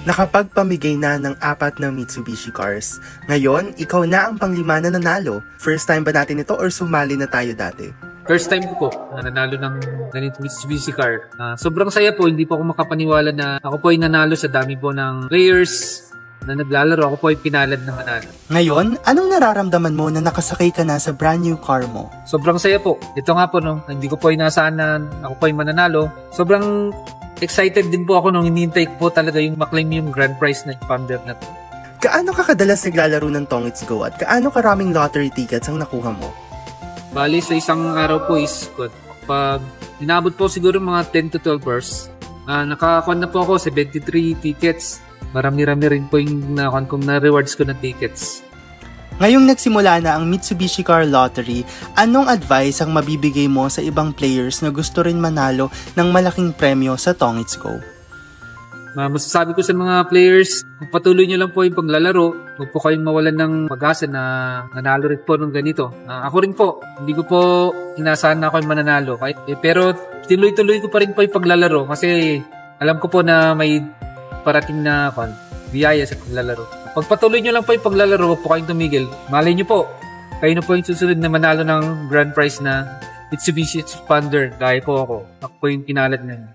nakapagpamigay na ng 4 na Mitsubishi cars. Ngayon, ikaw na ang pang-5 na nanalo. First time ba natin ito or sumali na tayo dati? First time ko po nanalo ng ganito Mitsubishi car. Sobrang saya po, hindi po ako makapaniwala na ako po ay nanalo sa dami po ng players na naglalaro. Ako po ay pinalad na manalo. Ngayon, anong nararamdaman mo na nakasakay ka na sa brand new car mo? Sobrang saya po. Ito nga po, no, hindi ko po inaasahan na ako po ay mananalo. Sobrang excited din po ako nung hinihintay ko po talaga yung maklaim yung grand prize na Thunder na to. Kaano ka kadalas naglalaro ng Tongits Go at kaano karaming lottery tickets ang nakuha mo? Bali sa isang araw po is pag inabot po siguro mga 10 to 12 hours, nakakuha na po ako 73 tickets. Marami-rami rin po yung nakuha kong na rewards ko na tickets. Ngayong nagsimula na ang Mitsubishi Car Lottery, anong advice ang mabibigay mo sa ibang players na gusto rin manalo ng malaking premyo sa Tongits Go? Masasabi ko sa mga players, patuloy nyo lang po yung paglalaro. Huwag po kayong mawalan ng pag-asa na nanalo rin po ng ganito. Ako rin po, hindi ko po inaasahan na ako yung mananalo. Pero tinuloy-tuloy ko pa rin po yung paglalaro kasi alam ko po na may parating na biyaya sa paglalaro. Pagpatuloy nyo lang po yung paglalaro, huwag po kayong tumigil. Malay nyo po, kayo na po yung susunod na manalo ng grand prize na Mitsubishi Thunder. Gaya po ako. Ako po yung pinalad na yun.